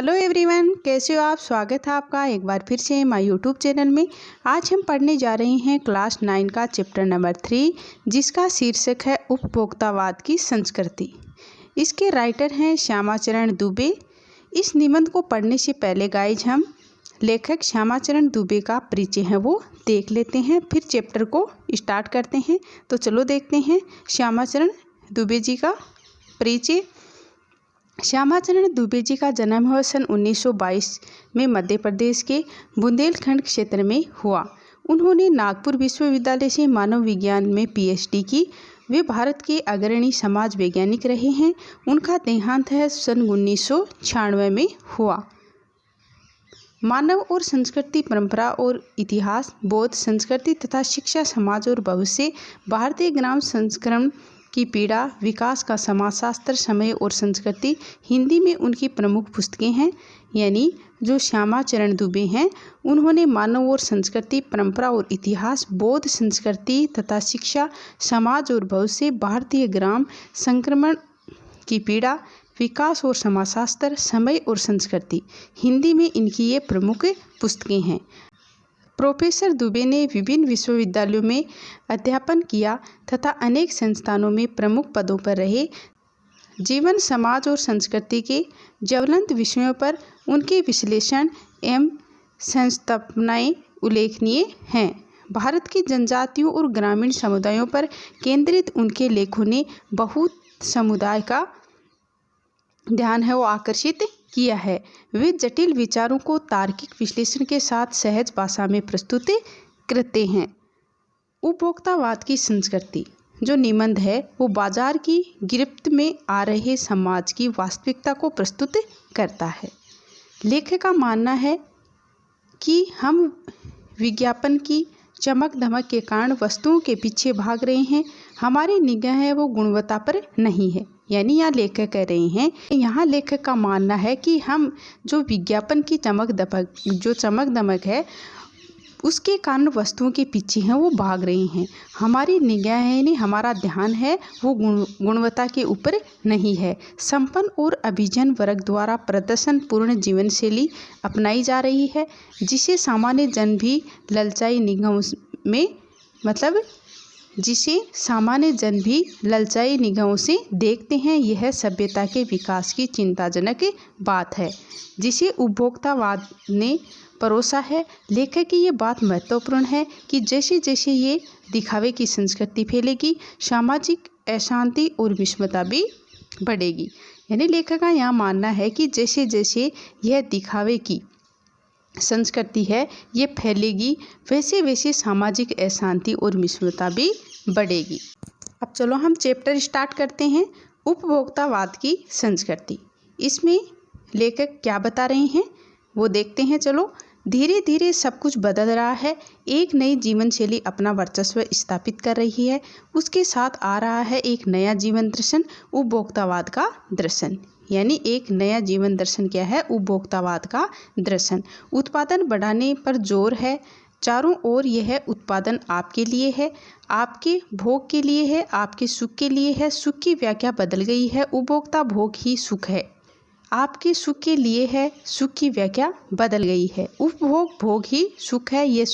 Hello everyone, कैसे हो आप। स्वागत है आपका एक बार फिर से माय यूट्यूब चैनल में। आज हम पढ़ने जा रहे हैं क्लास 9 का चैप्टर नंबर 3, जिसका शीर्षक है उपभोक्तावाद की संस्कृति। इसके राइटर हैं श्यामाचरण दुबे। इस निबंध को पढ़ने से पहले गाइज हम लेखक श्यामाचरण दुबे का परिचय है वो देख लेते हैं, फिर चैप्टर को स्टार्ट करते हैं। तो चलो देखते हैं श्यामाचरण दुबे जी का परिचय। श्यामाचरण दुबे जी का जन्म हुआ सन 1922 में मध्य प्रदेश के बुंदेलखंड क्षेत्र में हुआ। उन्होंने नागपुर विश्वविद्यालय से मानव विज्ञान में पीएचडी की। वे भारत के अग्रणी समाज वैज्ञानिक रहे हैं। उनका देहांत है सन 1996 में हुआ। मानव और संस्कृति, परंपरा और इतिहास, बौद्ध संस्कृति तथा शिक्षा, समाज और भविष्य, भारतीय ग्राम संस्करण की पीड़ा, विकास का समाजशास्त्र, समय और संस्कृति, हिंदी में उनकी प्रमुख पुस्तकें हैं। यानी जो श्यामाचरण दुबे हैं, उन्होंने मानव और संस्कृति, परंपरा और इतिहास, बौद्ध संस्कृति तथा शिक्षा, समाज और भविष्य, भारतीय ग्राम संक्रमण की पीड़ा, विकास और समाजशास्त्र, समय और संस्कृति, हिंदी में इनकी ये प्रमुख पुस्तकें हैं। प्रोफेसर दुबे ने विभिन्न विश्वविद्यालयों में अध्यापन किया तथा अनेक संस्थानों में प्रमुख पदों पर रहे। जीवन, समाज और संस्कृति के ज्वलंत विषयों पर उनके विश्लेषण एवं संस्थापनाएं उल्लेखनीय हैं। भारत की जनजातियों और ग्रामीण समुदायों पर केंद्रित उनके लेखों ने बहुत समुदाय का ध्यान है वो आकर्षित किया है। वे जटिल विचारों को तार्किक विश्लेषण के साथ सहज भाषा में प्रस्तुत करते हैं। उपभोक्तावाद की संस्कृति जो निबंध है वो बाजार की गिरफ्त में आ रहे समाज की वास्तविकता को प्रस्तुत करता है। लेखक का मानना है कि हम विज्ञापन की चमक धमक के कारण वस्तुओं के पीछे भाग रहे हैं। हमारी निगाह है वो गुणवत्ता पर नहीं है। यानी यहाँ लेखक कह रहे हैं, यहाँ लेखक का मानना है कि हम जो विज्ञापन की चमक दमक है उसके कारण वस्तुओं के पीछे हैं वो भाग रहे हैं। हमारी निगाह है, यानी हमारा ध्यान है वो गुणवत्ता के ऊपर नहीं है। संपन्न और अभिजन वर्ग द्वारा प्रदर्शन पूर्ण जीवन शैली अपनाई जा रही है, जिसे सामान्य जन भी ललचाई निगाहों से देखते हैं। यह सभ्यता के विकास की चिंताजनक बात है, जिसे उपभोक्तावाद ने परोसा है। लेखक की ये बात महत्वपूर्ण है कि जैसे जैसे ये दिखावे की संस्कृति फैलेगी, सामाजिक अशांति और विषमता भी बढ़ेगी। यानी लेखक का यहाँ मानना है कि जैसे जैसे यह दिखावे की संस्कृति है ये फैलेगी, वैसे वैसे सामाजिक अशांति और विषमता भी बढ़ेगी। अब चलो हम चैप्टर स्टार्ट करते हैं। उपभोक्तावाद की संस्कृति, इसमें लेखक क्या बता रहे हैं वो देखते हैं। चलो, धीरे धीरे सब कुछ बदल रहा है। एक नई जीवन शैली अपना वर्चस्व स्थापित कर रही है। उसके साथ आ रहा है एक नया जीवन दर्शन, उपभोक्तावाद का दर्शन। यानी एक नया जीवन दर्शन क्या है? उपभोक्तावाद का दर्शन। उत्पादन बढ़ाने पर जोर है। चारों ओर यह उत्पादन आपके लिए है, आपके भोग के लिए है, आपके सुख के लिए है। सुख की व्याख्या बदल गई है। उपभोक्ता भोग ही सुख है। आपके सुख के लिए है, सुख की व्याख्या बदल गई है। उपभोग भोग ही सुख है। ये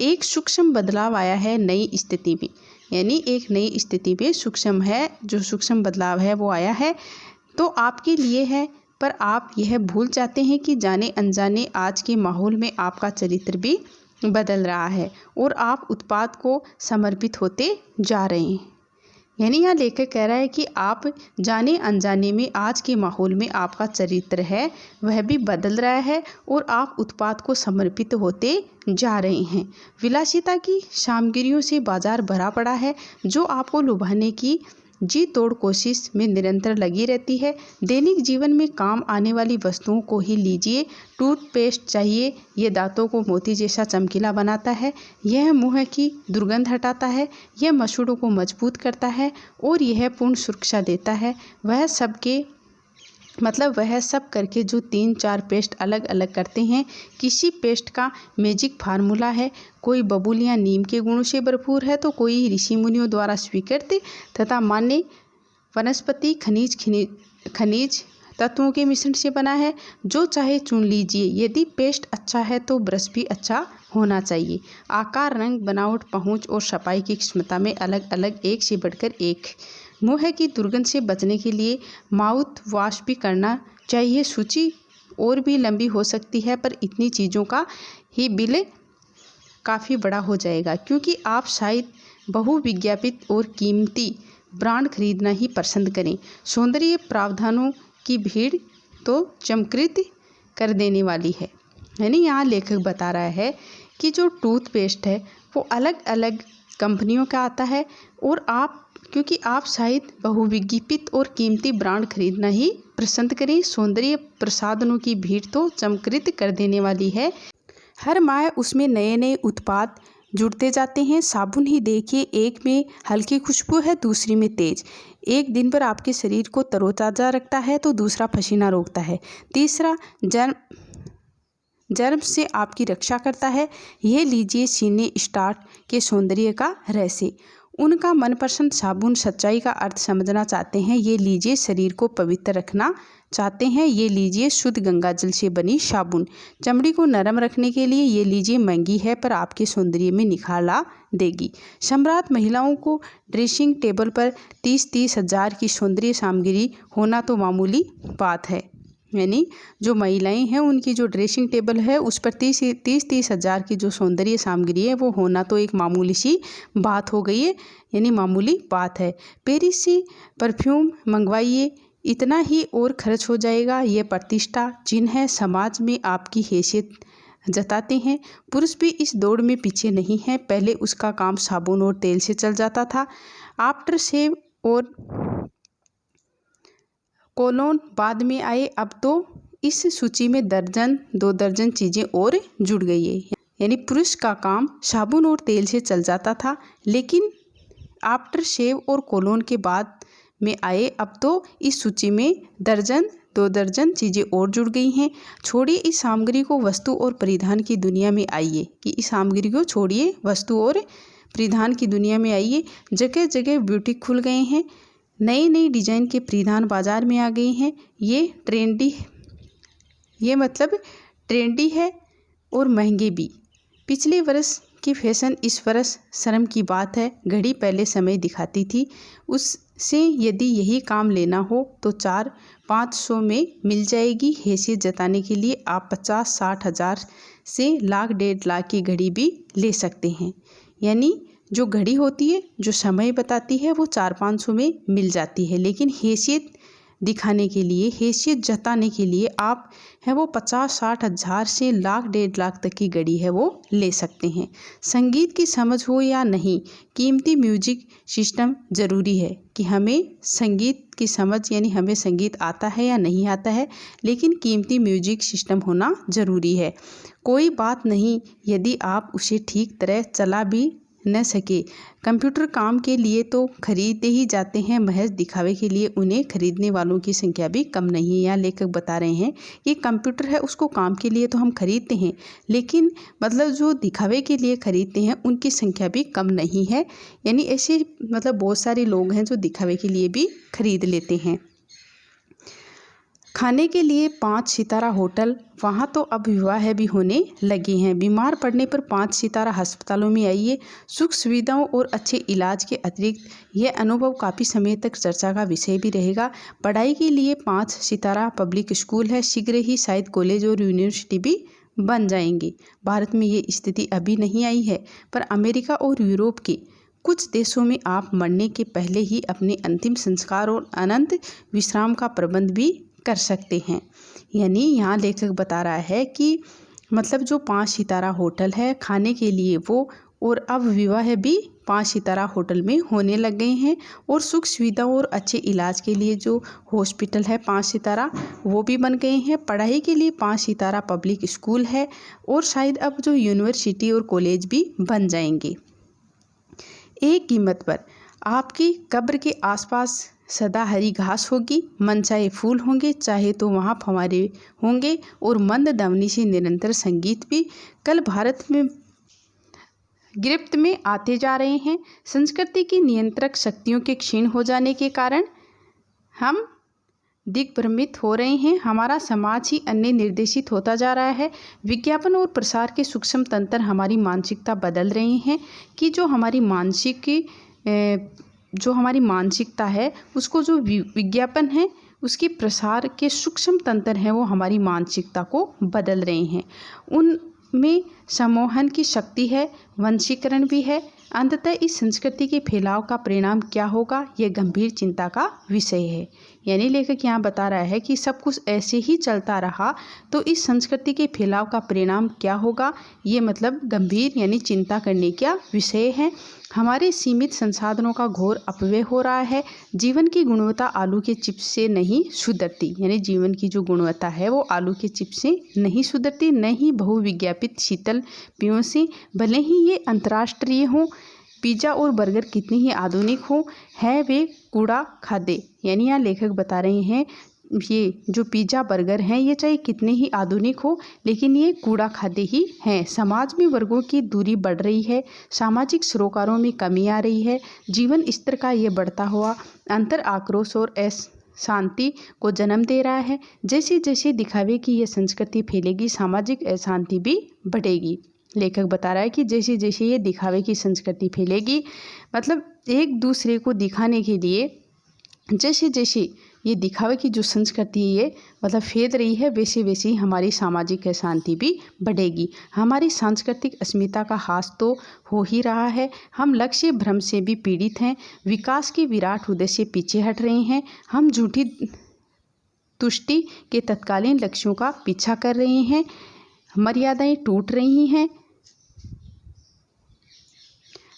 एक सूक्ष्म बदलाव आया है नई स्थिति में। यानी एक नई स्थिति में सूक्ष्म है, जो सूक्ष्म बदलाव है वो आया है तो आपके लिए है। पर आप यह भूल जाते हैं कि जाने अनजाने आज के माहौल में आपका चरित्र भी बदल रहा है और आप उत्पाद को समर्पित होते जा रहे हैं। यानी यहाँ लेखक कह रहा है कि आप जाने अनजाने में आज के माहौल में आपका चरित्र है वह भी बदल रहा है और आप उत्पाद को समर्पित होते जा रहे हैं। विलासिता की सामग्रियों से बाजार भरा पड़ा है, जो आपको लुभाने की जी तोड़ कोशिश में निरंतर लगी रहती है। दैनिक जीवन में काम आने वाली वस्तुओं को ही लीजिए। टूथपेस्ट चाहिए, ये दांतों को मोती जैसा चमकीला बनाता है, यह मुंह की दुर्गंध हटाता है, यह मसूड़ों को मजबूत करता है और यह पूर्ण सुरक्षा देता है। वह सब करके जो 3-4 पेस्ट अलग अलग करते हैं। किसी पेस्ट का मैजिक फार्मूला है। कोई बबूल या नीम के गुणों से भरपूर है तो कोई ऋषि मुनियों द्वारा स्वीकृत तथा मान्य वनस्पति खनिज तत्वों के मिश्रण से बना है। जो चाहे चुन लीजिए। यदि पेस्ट अच्छा है तो ब्रश भी अच्छा होना चाहिए। आकार, रंग, बनावट, पहुँच और सफाई की क्षमता में अलग अलग एक से बढ़कर एक। मुँह की दुर्गंध से बचने के लिए माउथ वॉश भी करना चाहिए। सूची और भी लंबी हो सकती है, पर इतनी चीज़ों का ही बिल काफ़ी बड़ा हो जाएगा, क्योंकि आप शायद बहुविज्ञापित और कीमती ब्रांड खरीदना ही पसंद करें। सौंदर्य प्रावधानों की भीड़ तो चमत्कृत कर देने वाली है। यानी यहाँ लेखक बता रहा है कि जो टूथपेस्ट है वो अलग अलग कंपनियों का आता है, और क्योंकि आप शायद बहुविज्ञापित और कीमती ब्रांड खरीदना ही पसंद करें। सौंदर्य प्रसाधनों की भीड़ तो चमत्कृत कर देने वाली है। हर माह उसमें नए नए उत्पाद जुड़ते जाते हैं। साबुन ही देखिए, एक में हल्की खुशबू है, दूसरी में तेज। एक दिन भर आपके शरीर को तरोताज़ा रखता है तो दूसरा पसीना रोकता है, तीसरा जर्म से आपकी रक्षा करता है। यह लीजिए सीने स्टार्ट के सौंदर्य का रहस्य। उनका मनपसंद साबुन सच्चाई का अर्थ समझना चाहते हैं, ये लीजिए शरीर को पवित्र रखना चाहते हैं, ये लीजिए शुद्ध गंगा जल से बनी साबुन। चमड़ी को नरम रखने के लिए ये लीजिए महंगी है, पर आपके सौंदर्य में निखार ला देगी। सम्राट महिलाओं को ड्रेसिंग टेबल पर 30-30 हज़ार की सौंदर्य सामग्री होना तो मामूली बात है। यानी जो महिलाएं हैं उनकी जो ड्रेसिंग टेबल है उस पर 30-30 हज़ार की जो सौंदर्य सामग्री है वो होना तो एक मामूली सी बात हो गई है, यानी मामूली बात है। पेरिस से परफ्यूम मंगवाइए, इतना ही और खर्च हो जाएगा। यह प्रतिष्ठा चिन्ह है, समाज में आपकी हैसियत जताते हैं। पुरुष भी इस दौड़ में पीछे नहीं है। पहले उसका काम साबुन और तेल से चल जाता था, आफ्टर शेव और कोलोन बाद में आए। अब तो इस सूची में दर्जन 2 दर्जन चीज़ें और जुड़ गई है। यानी पुरुष का काम साबुन और तेल से चल जाता था, लेकिन आफ्टर शेव और कोलोन के बाद में आए। अब तो इस सूची में दर्जन 2 दर्जन चीज़ें और जुड़ गई हैं। छोड़िए इस सामग्री को, वस्तु और परिधान की दुनिया में आइए। कि इस सामग्री को छोड़िए, वस्तु और परिधान की दुनिया में आइए। जगह जगह ब्यूटी खुल गए हैं, नई नई डिजाइन के परिधान बाजार में आ गए हैं। ये ट्रेंडी है और महंगे भी। पिछले वर्ष की फैशन इस वर्ष शर्म की बात है। घड़ी पहले समय दिखाती थी, उससे यदि यही काम लेना हो तो 400-500 में मिल जाएगी। हैसियत जताने के लिए आप 50-60 हज़ार से लाख 1.5 लाख की घड़ी भी ले सकते हैं। यानी जो घड़ी होती है, जो समय बताती है, वो 400-500 में मिल जाती है, लेकिन हैसियत दिखाने के लिए, हैसियत जताने के लिए आप है वो 50-60 हज़ार से लाख 1.5 लाख तक की घड़ी है वो ले सकते हैं। संगीत की समझ हो या नहीं, कीमती म्यूजिक सिस्टम ज़रूरी है कि हमें संगीत की समझ, यानी हमें संगीत आता है या नहीं आता है, लेकिन कीमती म्यूजिक सिस्टम होना ज़रूरी है। कोई बात नहीं यदि आप उसे ठीक तरह चला भी न सके। कंप्यूटर काम के लिए तो खरीदे ही जाते हैं, महज दिखावे के लिए उन्हें खरीदने वालों की संख्या भी कम नहीं है। यहाँ लेखक बता रहे हैं कि कंप्यूटर है उसको काम के लिए तो हम खरीदते हैं, लेकिन मतलब जो दिखावे के लिए खरीदते हैं उनकी संख्या भी कम नहीं है। यानी ऐसे बहुत सारे लोग हैं जो दिखावे के लिए भी खरीद लेते हैं। खाने के लिए 5 सितारा होटल, वहाँ तो अब विवाह भी होने लगे हैं। बीमार पड़ने पर 5 सितारा अस्पतालों में आइए। सुख सुविधाओं और अच्छे इलाज के अतिरिक्त यह अनुभव काफ़ी समय तक चर्चा का विषय भी रहेगा। पढ़ाई के लिए 5 सितारा पब्लिक स्कूल है, शीघ्र ही शायद कॉलेज और यूनिवर्सिटी भी बन जाएंगे। भारत में ये स्थिति अभी नहीं आई है, पर अमेरिका और यूरोप के कुछ देशों में आप मरने के पहले ही अपने अंतिम संस्कार और अनंत विश्राम का प्रबंध भी कर सकते हैं। यानी यहाँ लेखक बता रहा है कि जो 5 सितारा होटल है खाने के लिए वो, और अब विवाह भी 5 सितारा होटल में होने लग गए हैं, और सुख सुविधा और अच्छे इलाज के लिए जो हॉस्पिटल है 5 सितारा वो भी बन गए हैं। पढ़ाई के लिए 5 सितारा पब्लिक स्कूल है, और शायद अब जो यूनिवर्सिटी और कॉलेज भी बन जाएंगे। एक कीमत पर आपकी कब्र के आसपास सदा हरी घास होगी, मनचाहे फूल होंगे, चाहे तो वहाँ फव्वारे होंगे, और मंद ध्वनि से निरंतर संगीत भी। कल भारत में गिरफ्त में आते जा रहे हैं। संस्कृति की नियंत्रक शक्तियों के क्षीण हो जाने के कारण हम दिग्भ्रमित हो रहे हैं। हमारा समाज ही अन्य निर्देशित होता जा रहा है। विज्ञापन और प्रसार के सूक्ष्म तंत्र हमारी मानसिकता बदल रहे हैं कि जो हमारी मानसिकता है उसको जो विज्ञापन है उसके प्रसार के सूक्ष्म तंत्र हैं वो हमारी मानसिकता को बदल रहे हैं। उनमें सम्मोहन की शक्ति है, वंशीकरण भी है। अंततः इस संस्कृति के फैलाव का परिणाम क्या होगा, यह गंभीर चिंता का विषय है। यानी लेखक यहाँ बता रहा है कि सब कुछ ऐसे ही चलता रहा तो इस संस्कृति के फैलाव का परिणाम क्या होगा, ये मतलब गंभीर यानी चिंता करने का विषय है। हमारे सीमित संसाधनों का घोर अपव्यय हो रहा है। जीवन की गुणवत्ता आलू के चिप्स से नहीं सुधरती, यानी जीवन की जो गुणवत्ता है वो आलू के चिप्स से नहीं सुधरती, न ही बहुविज्ञापित शीतल पेयों से, भले ही ये अंतर्राष्ट्रीय हों। पिज़्ज़ा और बर्गर कितने ही आधुनिक हों, है वे कूड़ा खाद्य। यानी यहाँ लेखक बता रहे हैं ये जो पिज़्ज़ा बर्गर हैं ये चाहे कितने ही आधुनिक हो लेकिन ये कूड़ा खाद्य ही हैं। समाज में वर्गों की दूरी बढ़ रही है, सामाजिक सरोकारों में कमी आ रही है। जीवन स्तर का ये बढ़ता हुआ अंतर आक्रोश और अशांति को जन्म दे रहा है। जैसे जैसे दिखावे की ये संस्कृति फैलेगी, सामाजिक अशांति भी बढ़ेगी। लेखक बता रहा है कि जैसे जैसे ये दिखावे की संस्कृति फैलेगी, मतलब एक दूसरे को दिखाने के लिए जैसे जैसे ये दिखावे की जो संस्कृति ये मतलब फैल रही है, वैसे वैसे ही हमारी सामाजिक अशांति भी बढ़ेगी। हमारी सांस्कृतिक अस्मिता का ह्रास तो हो ही रहा है। हम लक्ष्य भ्रम से भी पीड़ित हैं, विकास के विराट उद्देश्य से पीछे हट रहे हैं। हम झूठी तुष्टि के तत्कालीन लक्ष्यों का पीछा कर रहे हैं, मर्यादाएं टूट रही हैं,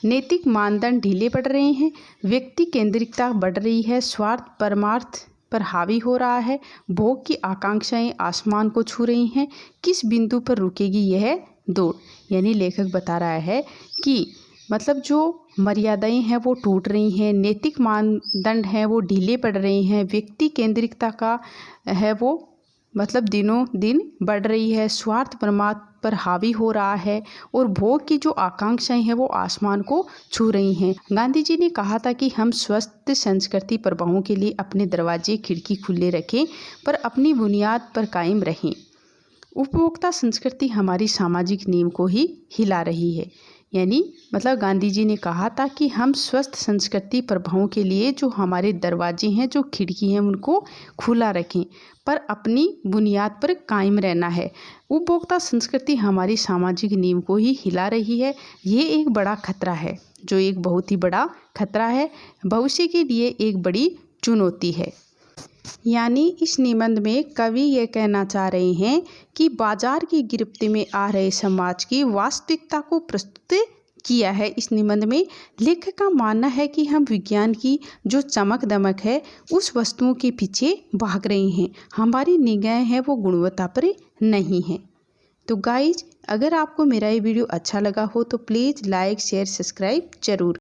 नैतिक मानदंड ढीले पड़ रहे हैं, व्यक्ति केंद्रिकता बढ़ रही है, स्वार्थ परमार्थ पर हावी हो रहा है, भोग की आकांक्षाएं आसमान को छू रही हैं। किस बिंदु पर रुकेगी यह दौड़। यानी लेखक बता रहा है कि मतलब जो मर्यादाएं हैं वो टूट रही हैं, नैतिक मानदंड हैं वो ढीले पड़ रहे हैं, व्यक्ति केंद्रिकता का है वो मतलब दिनों दिन बढ़ रही है, स्वार्थ परमात्मा पर हावी हो रहा है और भोग की जो आकांक्षाएं हैं वो आसमान को छू रही हैं। गांधी जी ने कहा था कि हम स्वस्थ संस्कृति प्रभावों के लिए अपने दरवाजे खिड़की खुले रखें पर अपनी बुनियाद पर कायम रहें। उपभोक्ता संस्कृति हमारी सामाजिक नींव को ही हिला रही है। यानी मतलब गांधी जी ने कहा था कि हम स्वस्थ संस्कृति प्रभावों के लिए जो हमारे दरवाजे हैं, जो खिड़की हैं, उनको खुला रखें पर अपनी बुनियाद पर कायम रहना है। उपभोक्ता संस्कृति हमारी सामाजिक नींव को ही हिला रही है। ये एक बड़ा खतरा है, जो एक बहुत ही बड़ा खतरा है, भविष्य के लिए एक बड़ी चुनौती है। यानी इस निबंध में कवि ये कहना चाह रहे हैं कि बाजार की गिरफ्त में आ रहे समाज की वास्तविकता को प्रस्तुत किया है। इस निबंध में लेखक का मानना है कि हम विज्ञान की जो चमक दमक है उस वस्तुओं के पीछे भाग रहे हैं, हमारी निगाहें हैं वो गुणवत्ता पर नहीं है। तो गाइज, अगर आपको मेरा ये वीडियो अच्छा लगा हो तो प्लीज़ लाइक शेयर सब्सक्राइब जरूर।